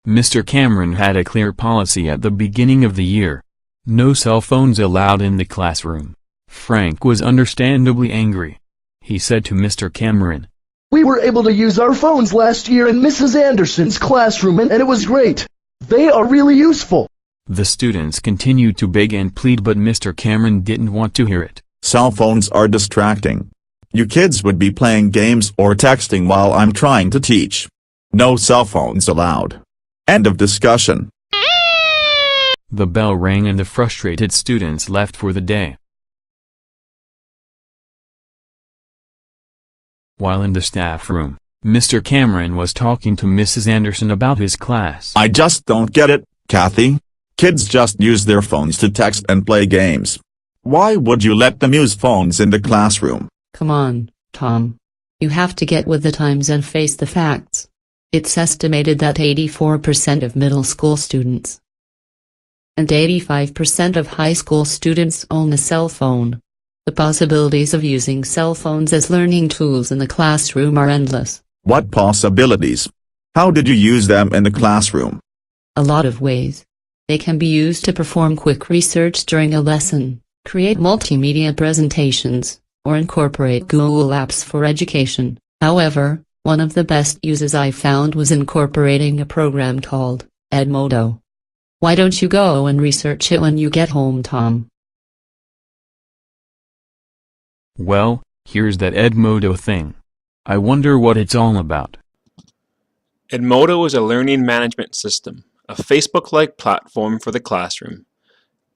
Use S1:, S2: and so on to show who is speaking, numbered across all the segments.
S1: Mr. Cameron had a clear policy at the beginning of the year. No cell phones allowed in the classroom. Frank was understandably angry. He said to Mr. Cameron,
S2: "We were able to use our phones last year in Mrs. Anderson's classroom and it was great. They are really useful."
S1: The students continued to beg and plead, but Mr. Cameron didn't want to hear it.
S3: Cell phones are distracting. You kids would be playing games or texting while I'm trying to teach. No cell phones allowed. End of discussion.
S1: The bell rang and the frustrated students left for the day. While in the staff room, Mr. Cameron was talking to Mrs. Anderson about his class.
S3: "I just don't get it, Kathy. Kids just use their phones to text and play games. Why would you let them use phones in the classroom?"
S4: Come on, Tom. You have to get with the times and face the facts. It's estimated that 84% of middle school students and 85% of high school students own a cell phone. The possibilities of using cell phones as learning tools in the classroom are endless.
S3: What possibilities? How did you use them in the classroom?
S4: A lot of ways. They can be used to perform quick research during a lesson, create multimedia presentations, or incorporate Google Apps for education. However, one of the best uses I found was incorporating a program called Edmodo. Why don't you go and research it when you get home, Tom?
S1: Well, here's that Edmodo thing. I wonder what it's all about.
S5: Edmodo is a learning management system, a Facebook-like platform for the classroom.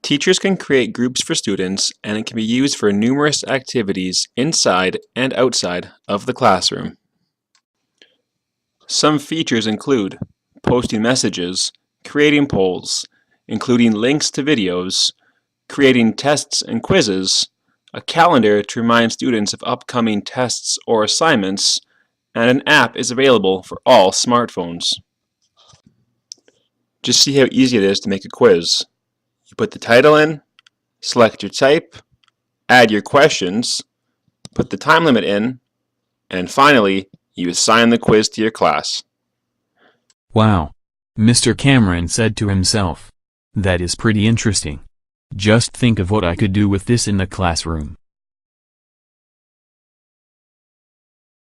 S5: Teachers can create groups for students, and it can be used for numerous activities inside and outside of the classroom. Some features include posting messages, creating polls, including links to videos, creating tests and quizzes, a calendar to remind students of upcoming tests or assignments, and an app is available for all smartphones. Just see how easy it is to make a quiz. You put the title in, select your type, add your questions, put the time limit in, and finally, you assign the quiz to your class.
S1: Wow. Mr. Cameron said to himself. That is pretty interesting. Just think of what I could do with this in the classroom.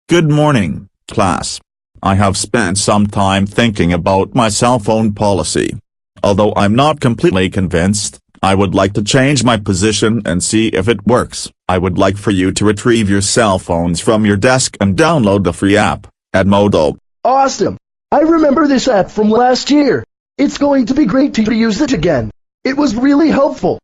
S3: Good morning, class. I have spent some time thinking about my cell phone policy. Although I'm not completely convinced, I would like to change my position and see if it works. I would like for you to retrieve your cell phones from your desk and download the free app, Edmodo.
S2: Awesome! I remember this app from last year. It's going to be great to use it again. It was really helpful.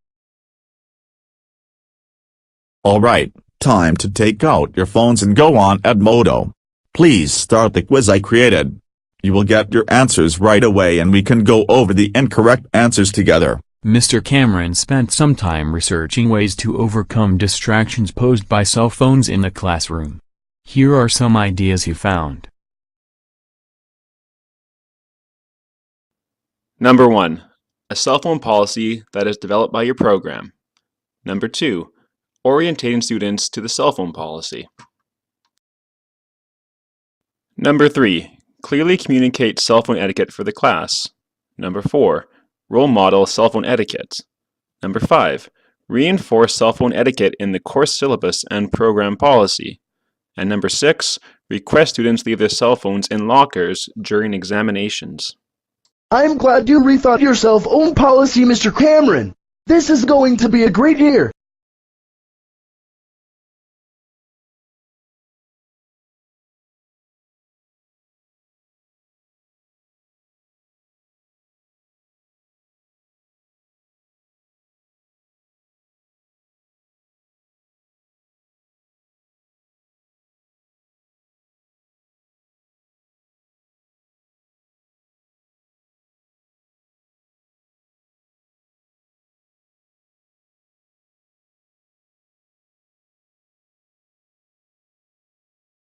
S3: Alright, time to take out your phones and go on Edmodo. Please start the quiz I created. You will get your answers right away and we can go over the incorrect answers together.
S1: Mr. Cameron spent some time researching ways to overcome distractions posed by cell phones in the classroom. Here are some ideas he found.
S5: Number 1. A cell phone policy that is developed by your program. Number 2. Orientating students to the cell phone policy. Number 3. Clearly communicate cell phone etiquette for the class. Number 4. Role model cell phone etiquette. Number 5. Reinforce cell phone etiquette in the course syllabus and program policy. And number 6. Request students leave their cell phones in lockers during examinations.
S2: I'm glad you rethought your cell phone policy, Mr. Cameron. This is going to be a great year.